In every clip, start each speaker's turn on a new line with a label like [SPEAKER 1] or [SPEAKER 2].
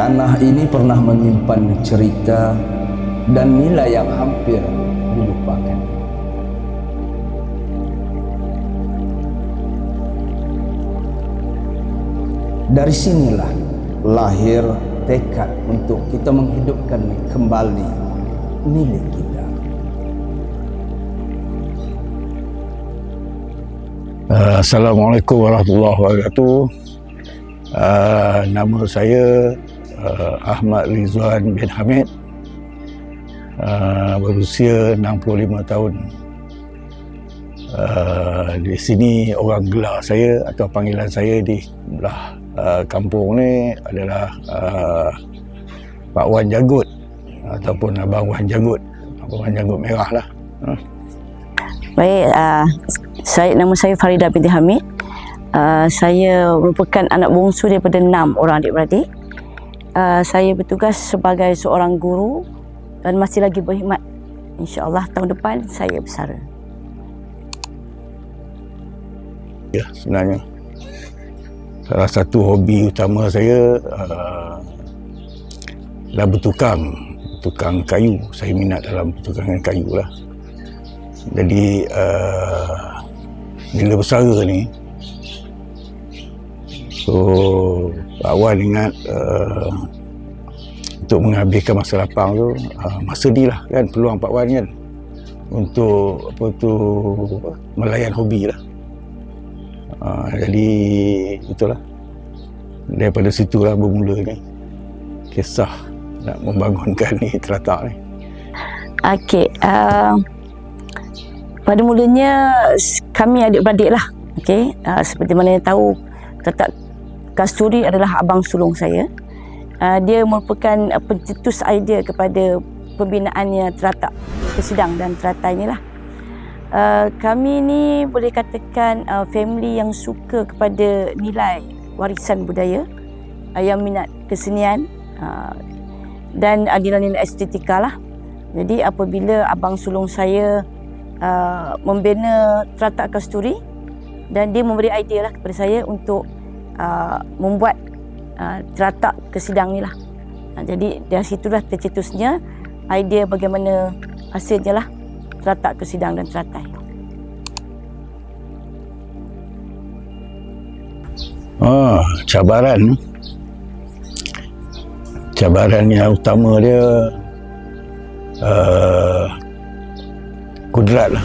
[SPEAKER 1] Tanah ini pernah menyimpan cerita dan nilai yang hampir dilupakan. Dari sinilah lahir tekad untuk kita menghidupkan kembali milik kita.
[SPEAKER 2] Assalamualaikum warahmatullahi wabarakatuh. Nama saya Ahmad Rizwan bin Hamid, berusia 65 tahun. Di sini orang gelar saya atau panggilan saya di belah kampung ni adalah Pak Wan Janggut ataupun Abang Wan Janggut, Abang Wan Janggut Merah lah.
[SPEAKER 3] Baik, nama saya Farida binti Hamid. Saya merupakan anak bongsu daripada 6 orang adik-beradik. Saya bertugas sebagai seorang guru dan masih lagi berkhidmat. InsyaAllah tahun depan saya bersara.
[SPEAKER 2] Ya, sebenarnya salah satu hobi utama saya adalah bertukang kayu. Saya minat dalam pertukangan kayu lah. Jadi bila bersara ni, so Pak Wan ingat untuk menghabiskan masa lapang tu, masa ni lah kan peluang Pak Wan kan untuk melayan hobi lah. Jadi itulah, daripada situlah bermulanya kisah nak membangunkan ni teratak ni.
[SPEAKER 3] Okey, pada mulanya kami adik-beradik lah. Okey, seperti mana yang tahu, Teratak Kasturi adalah abang sulung saya. Dia merupakan pencetus idea kepada pembinaannya Teratak Kesidang dan Teratai ni lah. Kami ni boleh katakan family yang suka kepada nilai warisan budaya, yang minat kesenian dan nilai-nilai estetika lah. Jadi apabila abang sulung saya membina Teratak Kasturi, dan dia memberi idea lah kepada saya untuk membuat Teratak Kesidang ni lah. Jadi dari situlah tercetusnya idea bagaimana hasilnya lah Teratak Kesidang dan Teratai.
[SPEAKER 2] Cabaran yang utama dia kudrat lah,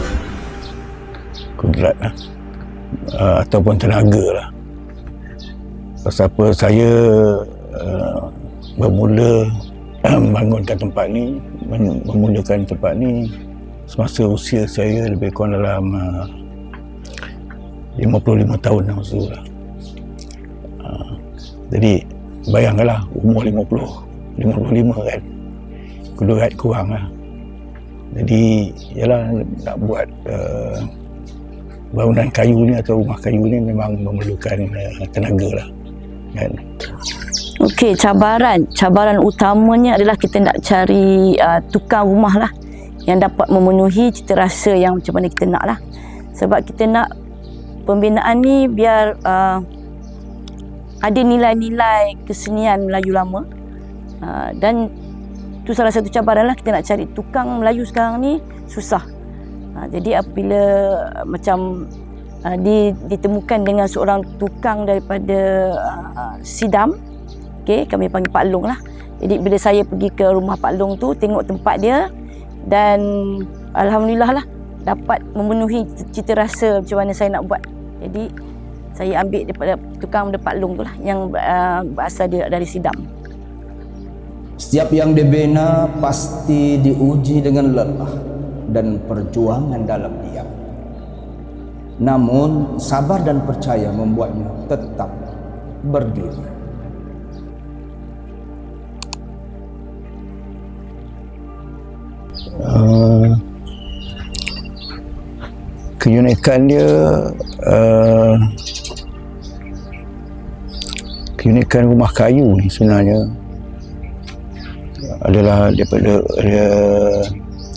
[SPEAKER 2] ataupun tenaga lah. Pasal apa saya bermula membangunkan tempat ni, memulakan tempat ni semasa usia saya lebih kurang dalam 55 tahun dah masa tu lah. Jadi bayangkanlah umur 55 kan, kudrat kurang lah. Jadi yalah, nak buat bangunan kayu ni atau rumah kayu ni memang memerlukan tenaga lah kan.
[SPEAKER 3] Okey, cabaran utamanya adalah kita nak cari tukang rumah lah yang dapat memenuhi cita rasa yang macam mana kita nak lah. Sebab kita nak pembinaan ni biar ada nilai-nilai kesenian Melayu lama, dan itu salah satu cabaran lah. Kita nak cari tukang Melayu sekarang ni susah. Jadi apabila macam ditemukan dengan seorang tukang daripada Sidam, okay, kami panggil Pak Long lah. Jadi bila saya pergi ke rumah Pak Long tu, tengok tempat dia, dan alhamdulillah lah dapat memenuhi cita rasa macam mana saya nak buat. Jadi saya ambil daripada tukang daripada Pak Long tu lah, yang berasal dia dari Sidam.
[SPEAKER 1] Setiap yang dibina pasti diuji dengan lelah dan perjuangan dalam diam. Namun sabar dan percaya membuatnya tetap berdiri.
[SPEAKER 2] Keunikan dia, keunikan rumah kayu ni sebenarnya adalah daripada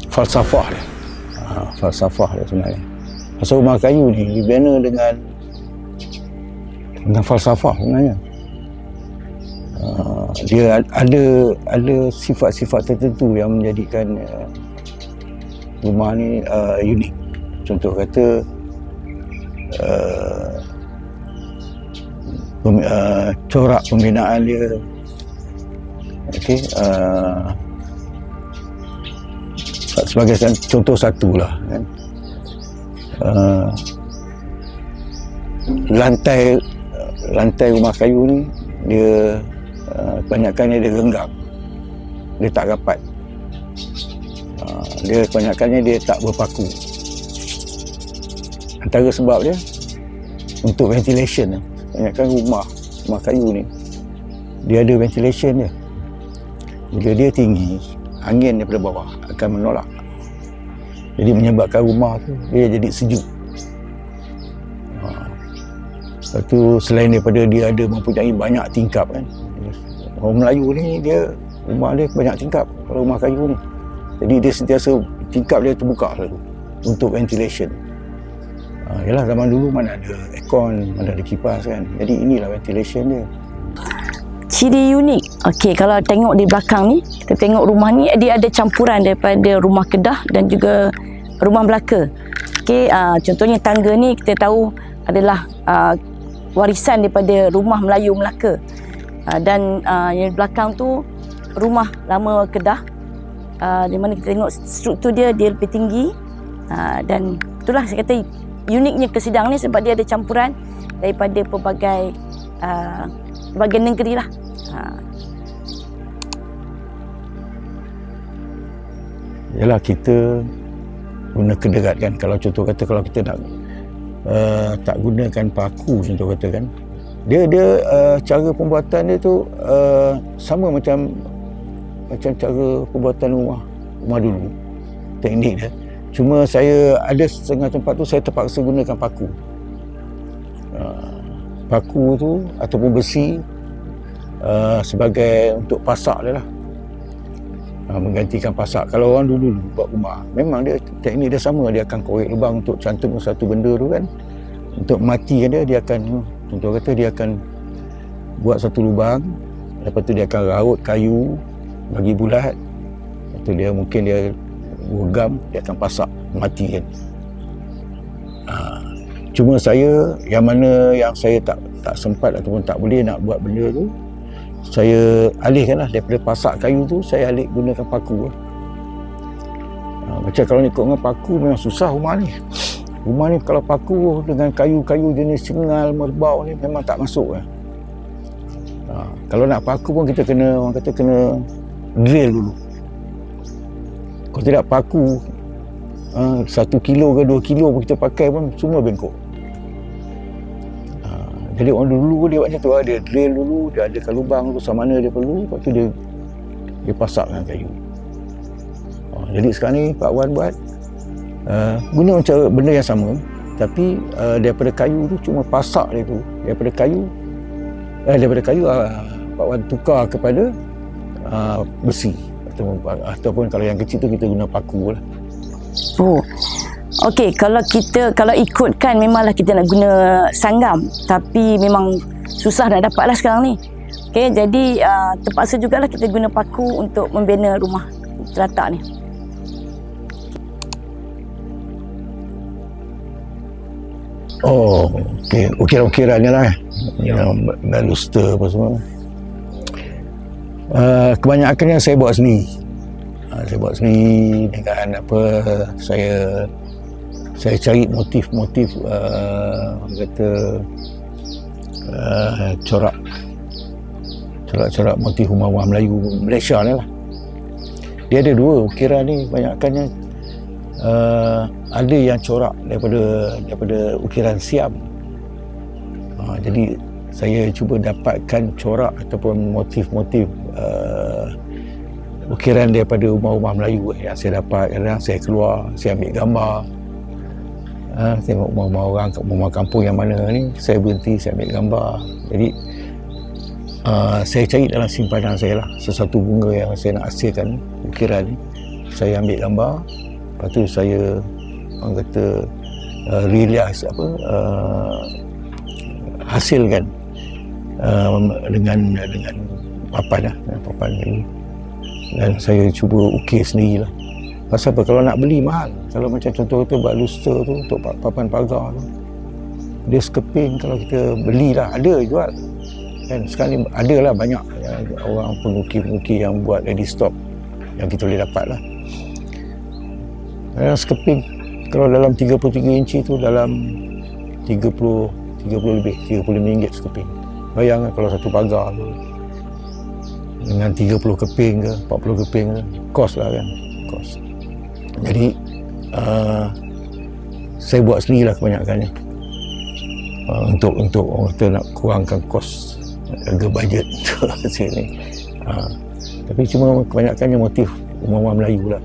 [SPEAKER 2] falsafah dia. Falsafah dia sebenarnya. Pasal rumah kayu ni dibina dengan falsafah sebenarnya. Dia ada sifat-sifat tertentu yang menjadikan rumah ni unik. Contoh kata corak pembinaan dia, okey, sebagai contoh satu lah kan. Lantai rumah kayu ni dia kebanyakannya dia renggang, dia tak rapat, dia kebanyakannya dia tak berpaku. Antara sebab dia untuk ventilation. Kebanyakan rumah kayu ni dia ada ventilation dia. Bila dia tinggi, angin daripada bawah akan menolak, jadi menyebabkan rumah tu dia jadi sejuk. Lepas tu selain daripada dia ada mempunyai banyak tingkap kan, orang Melayu ni dia rumah dia banyak tingkap kalau rumah kayu ni, jadi dia sentiasa tingkap dia terbuka selalu untuk ventilation. Yalah, zaman dulu mana ada aircon, mana ada kipas kan, jadi inilah ventilation dia.
[SPEAKER 3] Ciri unik. Okey, kalau tengok di belakang ni, kita tengok rumah ni dia ada campuran daripada rumah Kedah dan juga rumah Melaka. Okey, contohnya tangga ni kita tahu adalah warisan daripada rumah Melayu Melaka. Dan yang di belakang tu rumah lama Kedah, di mana kita tengok struktur dia lebih tinggi, dan itulah saya kata uniknya Kesidang ni sebab dia ada campuran daripada pelbagai negeri lah.
[SPEAKER 2] Yalah, kita guna kederat kan. Kalau contoh kata kalau kita nak tak gunakan paku, contoh kata kan, dia cara pembuatan dia tu sama macam cara pembuatan rumah dulu, teknik dia. Cuma saya ada setengah tempat tu saya terpaksa gunakan paku. Paku tu ataupun besi sebagai untuk pasak dia lah, menggantikan pasak. Kalau orang dulu buat rumah, memang dia teknik dia sama, dia akan korek lubang untuk cantum satu benda tu kan, untuk matikan dia akan, contoh kata dia akan buat satu lubang, lepas tu dia akan raut kayu bagi bulat, lepas tu dia mungkin dia gam, dia akan pasak, matikan. Cuma saya yang saya tak sempat ataupun tak boleh nak buat benda tu, saya alihkanlah daripada pasak kayu tu, saya alih gunakan paku. Macam kalau ikut dengan paku memang susah rumah ni. Rumah ni kalau paku dengan kayu-kayu jenis cengal, merbau ni memang tak masuk. Kalau nak paku pun kita kena, orang kata kena drill dulu. Kalau tidak paku 1 kilo ke 2 kilo pun kita pakai pun semua bengkok. Jadi orang dulu dia buat macam tu, dia drill dulu, dia adakan lubang tu sama mana dia perlu, lepas tu dia pasakkan kayu. Jadi sekarang ni Pak Wan buat guna macam benda yang sama, tapi daripada kayu tu cuma pasak dia tu, daripada kayu Pak Wan tukar kepada besi, ataupun kalau yang kecil tu kita guna paku lah.
[SPEAKER 3] Okey, kalau ikutkan memanglah kita nak guna sanggam, tapi memang susah nak dapat lah sekarang ni. Okey, jadi terpaksa jugalah kita guna paku untuk membina rumah teratak ni.
[SPEAKER 2] Okey, ukiran-ukirannya lah yang baluster apa semua. Kebanyakannya saya buat sendiri. Saya buat sendiri dengan saya cari motif-motif kata corak-corak motif rumah-rumah Melayu Malaysia ni lah. Dia ada dua ukiran ni, kebanyakannya ada yang corak daripada ukiran Siam. Jadi saya cuba dapatkan corak ataupun motif-motif ukiran daripada rumah-rumah Melayu yang saya dapat. Kadang saya keluar, saya ambil gambar, tengok rumah-rumah orang, rumah kampung yang mana ni, saya berhenti, saya ambil gambar. Jadi saya cari dalam simpanan saya lah sesuatu bunga yang saya nak hasilkan ukiran ni, saya ambil gambar, lepas tu saya orang kata realize hasilkan dengan papan lah, papan Melayu. Dan saya cuba ukir sendirilah. Pasal apa? Kalau nak beli mahal. Kalau macam contoh kita buat luster tu untuk papan pagar tu, dia sekeping kalau kita belilah, ada jual. Kan sekarang ni ada lah banyak orang pengukir-pengukir yang buat ready stock yang kita boleh dapat lah. Sekeping kalau dalam 33 inci tu dalam 30 lebih, RM35 sekeping. Bayangkan kalau satu pagar tu dengan 30 keping ke 40 keping ke, kos lah kan, kos. Jadi saya buat sendirilah kebanyakannya, untuk orang kata nak kurangkan kos, harga bajet sini. Tapi cuma kebanyakannya motif rumah-rumah Melayu lah.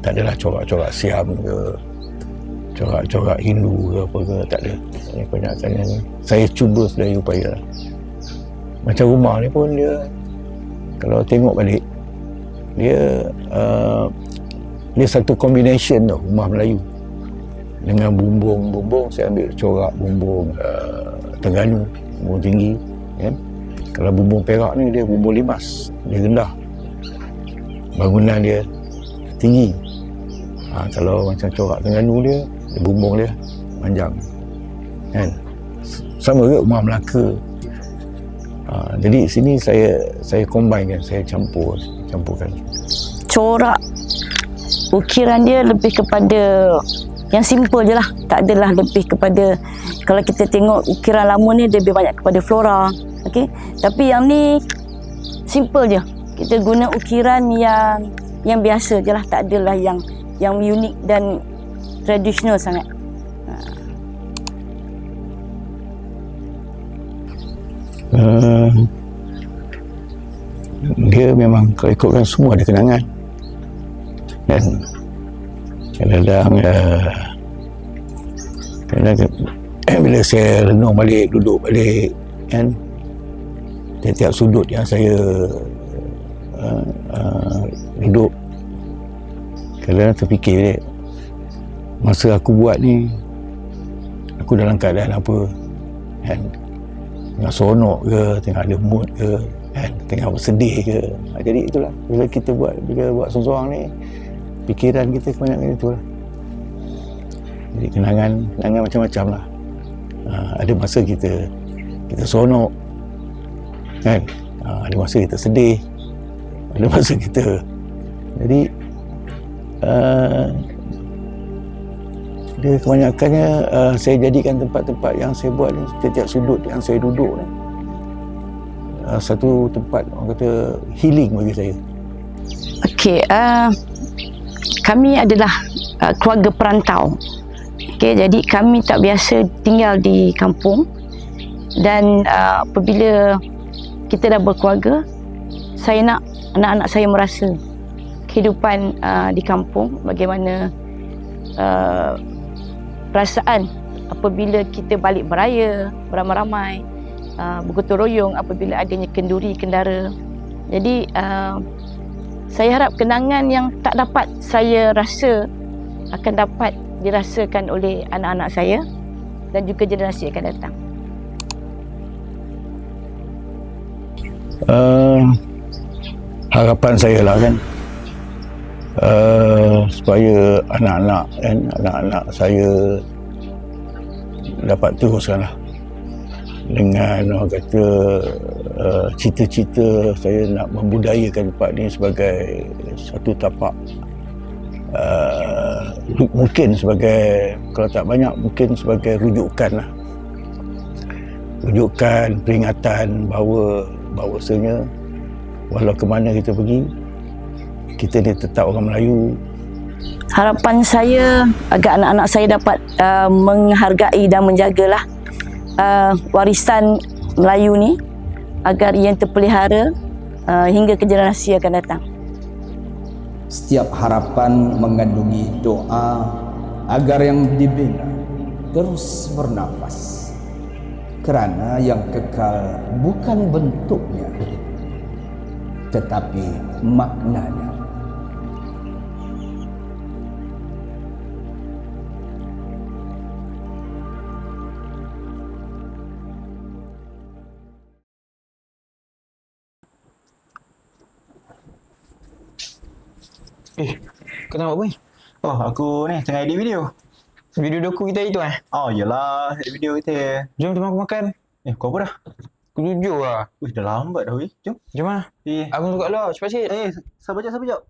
[SPEAKER 2] Tak adalah corak-corak Siam ke, corak-corak Hindu ke apa ke, tak ada. Kebanyakannya ni saya cuba sedaya upaya lah. Macam rumah ni pun dia, kalau tengok balik, dia satu combination tau, rumah Melayu dengan bumbung. Saya ambil corak bumbung Terengganu, bumbung tinggi kan. Kalau bumbung Perak ni dia bumbung limas, dia rendah, bangunan dia tinggi. Kalau macam corak Terengganu dia bumbung dia panjang kan. Sama ke rumah Melaka. Jadi sini saya combine kan, saya campurkan.
[SPEAKER 3] Corak ukiran dia lebih kepada yang simple je lah, tak adalah lebih kepada, kalau kita tengok ukiran lama ni dia lebih banyak kepada flora, okey. Tapi yang ni simple je, kita guna ukiran yang biasa je lah, tak adalah yang unik dan tradisional sangat.
[SPEAKER 2] Dia memang kalau ikutkan semua ada kenangan. Dan kadang-kadang bila saya renung balik, duduk balik kan, tiap-tiap sudut yang saya duduk, kadang-kadang terfikir balik, masa aku buat ni aku dalam keadaan apa kan, tengah seronok ke, tengah ada mood ke kan, tengah bersedih ke. Jadi itulah, bila buat seorang-seorang ni, fikiran kita kebanyakan itulah. Jadi kenangan macam-macam lah. Ada masa kita seronok kan, ada masa kita sedih, ada masa kita, jadi dia kebanyakannya saya jadikan tempat-tempat yang saya buat ni, setiap sudut yang saya duduk ni, satu tempat orang kata healing bagi saya.
[SPEAKER 3] Okey, kami adalah keluarga perantau. Okey, jadi kami tak biasa tinggal di kampung, dan apabila kita dah berkeluarga, saya nak anak-anak saya merasa kehidupan di kampung, bagaimana perasaan apabila kita balik beraya beramai-ramai, bergotong royong apabila adanya kenduri kendara. Jadi saya harap kenangan yang tak dapat saya rasa akan dapat dirasakan oleh anak-anak saya dan juga generasi akan datang.
[SPEAKER 2] Harapan saya lah kan, supaya anak-anak saya dapat teruskan lah dengan orang kata cita-cita saya nak membudayakan tempat ni sebagai satu tapak, mungkin sebagai, kalau tak banyak, mungkin sebagai rujukan lah, rujukan peringatan bahawa bahawasanya walau ke mana kita pergi, kita ni tetap orang Melayu.
[SPEAKER 3] Harapan saya agar anak-anak saya dapat menghargai dan menjagalah warisan Melayu ni, agar ia terpelihara hingga ke generasi akan datang.
[SPEAKER 1] Setiap harapan mengandungi doa agar yang dibina terus bernafas, kerana yang kekal bukan bentuknya tetapi maknanya.
[SPEAKER 4] Kau tengok apa ni?
[SPEAKER 5] Oh, aku ni tengah edit video.
[SPEAKER 4] Video doku kita itu
[SPEAKER 5] Oh, yelah. Edit video kita.
[SPEAKER 4] Jom teman aku makan.
[SPEAKER 5] Kau apa dah?
[SPEAKER 4] Aku jujur lah.
[SPEAKER 5] Dah lambat dah, weh. Jom.
[SPEAKER 4] Jom lah. Aku tunggu kat luar. Cepat sikit.
[SPEAKER 5] Sabar jap.